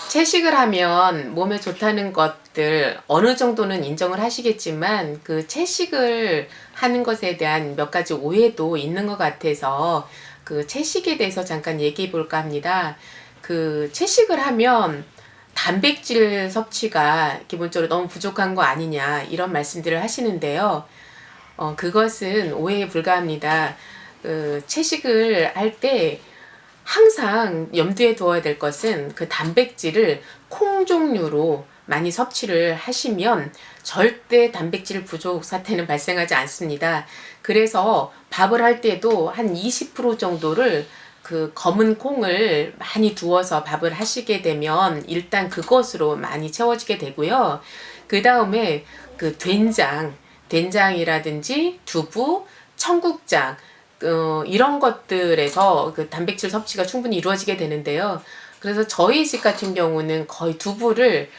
채식을 하면 몸에 좋다는 것들 어느 정도는 인정을 하시겠지만 그 채식을 하는 것에 대한 몇 가지 오해도 있는 것 같아서 그 채식에 대해서 잠깐 얘기해 볼까 합니다. 그 채식을 하면 단백질 섭취가 기본적으로 너무 부족한 거 아니냐 이런 말씀들을 하시는데요. 그것은 오해에 불과합니다. 그 채식을 할때 항상 염두에 두어야 될 것은 그 단백질을 콩 종류로 많이 섭취를 하시면 절대 단백질 부족 사태는 발생하지 않습니다. 그래서 밥을 할 때도 한 20% 정도를 그 검은 콩을 많이 두어서 밥을 하시게 되면 일단 그것으로 많이 채워지게 되고요. 그 다음에 그 된장이라든지 두부, 청국장, 이런 것들에서 그 단백질 섭취가 충분히 이루어지게 되는데요. 그래서 저희 집 같은 경우는 거의 두부를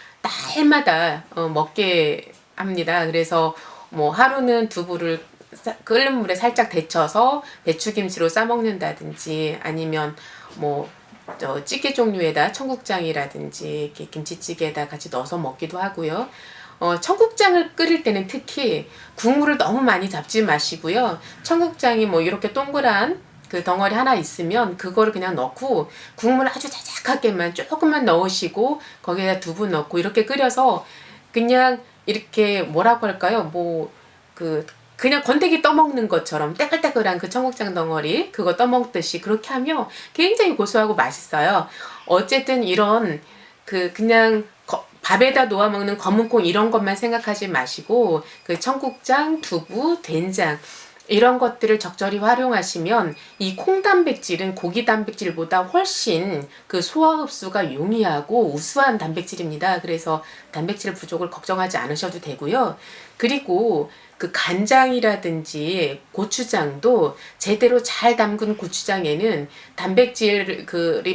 날마다 먹게 합니다. 그래서 뭐 하루는 두부를 끓는 물에 살짝 데쳐서 배추김치로 싸 먹는다든지 아니면 뭐 찌개 종류에다 청국장이라든지 이렇게 김치찌개에다 같이 넣어서 먹기도 하고요. 청국장을 끓일 때는 특히 국물을 너무 많이 잡지 마시고요. 청국장이 뭐 이렇게 동그란 그 덩어리 하나 있으면 그거를 그냥 넣고 국물 아주 자작하게만 조금만 넣으시고 거기에다 두부 넣고 이렇게 끓여서 그냥 이렇게 뭐라고 할까요? 그냥 건더기 떠먹는 것처럼 따글따글한 그 청국장 덩어리 그거 떠먹듯이 그렇게 하면 굉장히 고소하고 맛있어요. 어쨌든 이런 그냥 밥에다 놓아 먹는 검은콩 이런 것만 생각하지 마시고 그 청국장, 두부, 된장 이런 것들을 적절히 활용하시면 이 콩단백질은 고기 단백질보다 훨씬 그 소화 흡수가 용이하고 우수한 단백질입니다. 그래서 단백질 부족을 걱정하지 않으셔도 되고요. 그리고 그 간장이라든지 고추장도 제대로 잘 담근 고추장에는 단백질이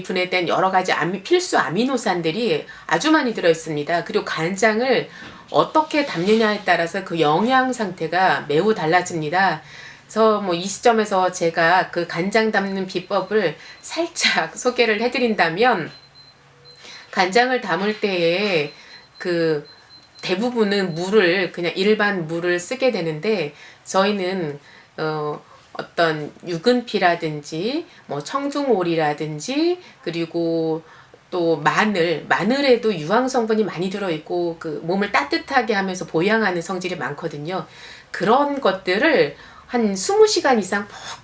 분해된 여러 가지 필수 아미노산들이 아주 많이 들어 있습니다. 그리고 간장을 어떻게 담느냐에 따라서 그 영양 상태가 매우 달라집니다. 그래서 뭐 이 시점에서 제가 그 간장 담는 비법을 살짝 소개를 해드린다면 간장을 담을 때에 그 대부분은 물을 그냥 일반 물을 쓰게 되는데 저희는 어떤 유근피라든지 뭐 청중오리라든지 그리고 또 마늘에도 유황 성분이 많이 들어있고 그 몸을 따뜻하게 하면서 보양하는 성질이 많거든요. 그런 것들을 한 20시간 이상 푹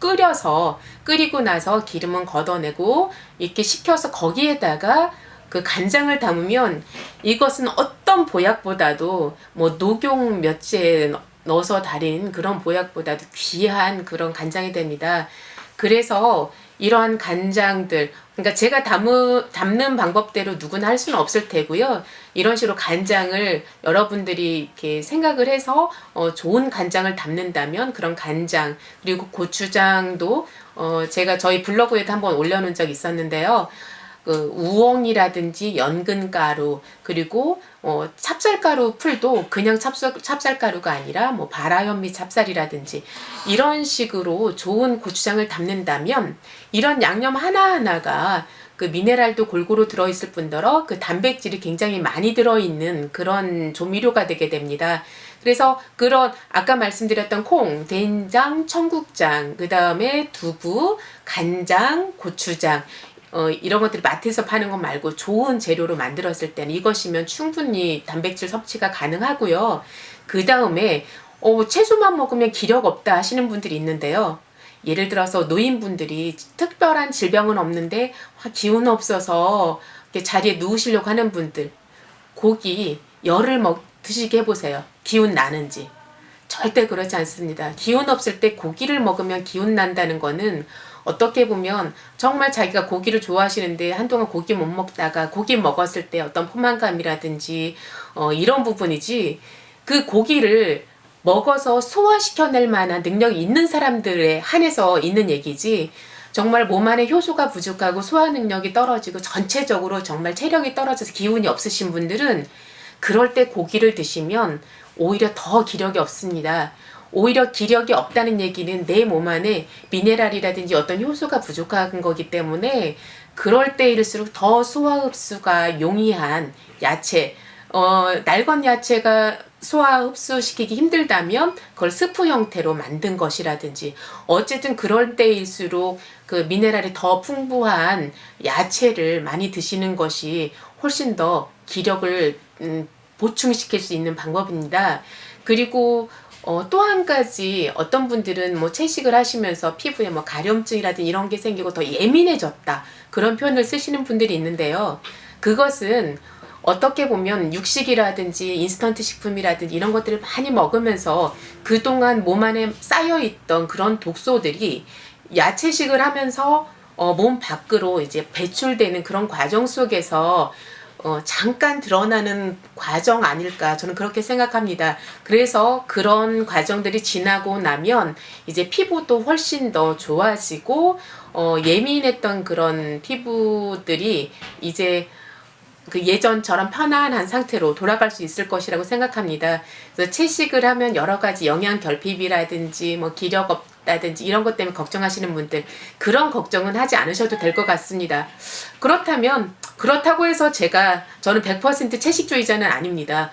끓이고 나서 기름은 걷어내고 이렇게 식혀서 거기에다가 그 간장을 담으면 이것은 어떤 보약보다도 뭐 녹용 몇째 넣어서 달인 그런 보약보다도 귀한 그런 간장이 됩니다. 그래서 이러한 간장들, 그러니까 제가 담는 방법대로 누구나 할 수는 없을 테고요. 이런 식으로 간장을 여러분들이 이렇게 생각을 해서 좋은 간장을 담는다면 그런 간장, 그리고 고추장도 제가 저희 블로그에도 한번 올려놓은 적이 있었는데요. 그 우엉이라든지 연근가루 그리고 찹쌀가루 풀도 그냥 찹쌀가루가 아니라 뭐 바라현미 찹쌀이라든지 이런 식으로 좋은 고추장을 담는다면 이런 양념 하나하나가 그 미네랄도 골고루 들어있을 뿐더러 그 단백질이 굉장히 많이 들어있는 그런 조미료가 되게 됩니다. 그래서 그런 아까 말씀드렸던 콩, 된장, 청국장, 그 다음에 두부, 간장, 고추장 이런 것들이 마트에서 파는 것 말고 좋은 재료로 만들었을 때는 이것이면 충분히 단백질 섭취가 가능하고요. 그 다음에 채소만 먹으면 기력 없다 하시는 분들이 있는데요. 예를 들어서 노인분들이 특별한 질병은 없는데 기운 없어서 자리에 누우시려고 하는 분들 고기 열을 드시게 해보세요. 기운 나는지. 절대 그렇지 않습니다. 기운 없을 때 고기를 먹으면 기운 난다는 거는 어떻게 보면 정말 자기가 고기를 좋아하시는데 한동안 고기 못 먹다가 고기 먹었을 때 어떤 포만감이라든지 이런 부분이지 그 고기를 먹어서 소화시켜낼 만한 능력이 있는 사람들에 한해서 있는 얘기지 정말 몸 안에 효소가 부족하고 소화 능력이 떨어지고 전체적으로 정말 체력이 떨어져서 기운이 없으신 분들은 그럴 때 고기를 드시면 오히려 더 기력이 없습니다. 오히려 기력이 없다는 얘기는 내 몸 안에 미네랄이라든지 어떤 효소가 부족한 거기 때문에 그럴 때일수록 더 소화 흡수가 용이한 야채, 날건 야채가 소화 흡수시키기 힘들다면 그걸 스프 형태로 만든 것이라든지, 어쨌든 그럴 때일수록 그 미네랄이 더 풍부한 야채를 많이 드시는 것이 훨씬 더 기력을 보충시킬 수 있는 방법입니다. 그리고 또 한 가지, 어떤 분들은 뭐 채식을 하시면서 피부에 뭐 가려움증이라든지 이런 게 생기고 더 예민해졌다, 그런 표현을 쓰시는 분들이 있는데요. 그것은 어떻게 보면 육식이라든지 인스턴트 식품이라든지 이런 것들을 많이 먹으면서 그동안 몸 안에 쌓여있던 그런 독소들이 야채식을 하면서 몸 밖으로 이제 배출되는 그런 과정 속에서 잠깐 드러나는 과정 아닐까, 저는 그렇게 생각합니다. 그래서 그런 과정들이 지나고 나면 이제 피부도 훨씬 더 좋아지고, 예민했던 그런 피부들이 이제 그 예전처럼 편안한 상태로 돌아갈 수 있을 것이라고 생각합니다. 그래서 채식을 하면 여러 가지 영양 결핍이라든지 뭐 기력 없다든지 이런 것 때문에 걱정하시는 분들, 그런 걱정은 하지 않으셔도 될 것 같습니다. 그렇다면, 그렇다고 해서 저는 100% 채식주의자는 아닙니다.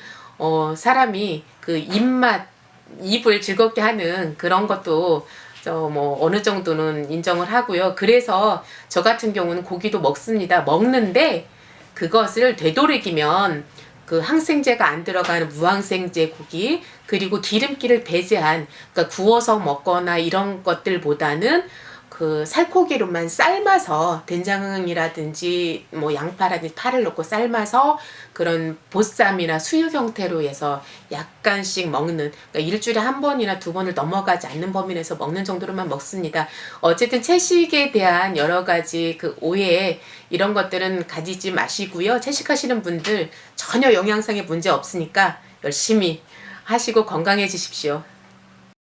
사람이 그 입을 즐겁게 하는 그런 것도 뭐 어느 정도는 인정을 하고요. 그래서 저 같은 경우는 고기도 먹습니다. 먹는데 그것을 되도록이면 그 항생제가 안 들어가는 무항생제 고기, 그리고 기름기를 배제한, 그러니까 구워서 먹거나 이런 것들보다는 그 살코기로만 삶아서, 된장이라든지 뭐 양파라든지 파를 넣고 삶아서 그런 보쌈이나 수육 형태로 해서 약간씩 먹는, 그러니까 일주일에 한 번이나 두 번을 넘어가지 않는 범위 내에서 먹는 정도로만 먹습니다. 어쨌든 채식에 대한 여러 가지 그 오해, 이런 것들은 가지지 마시고요. 채식하시는 분들 전혀 영양상의 문제 없으니까 열심히 하시고 건강해지십시오.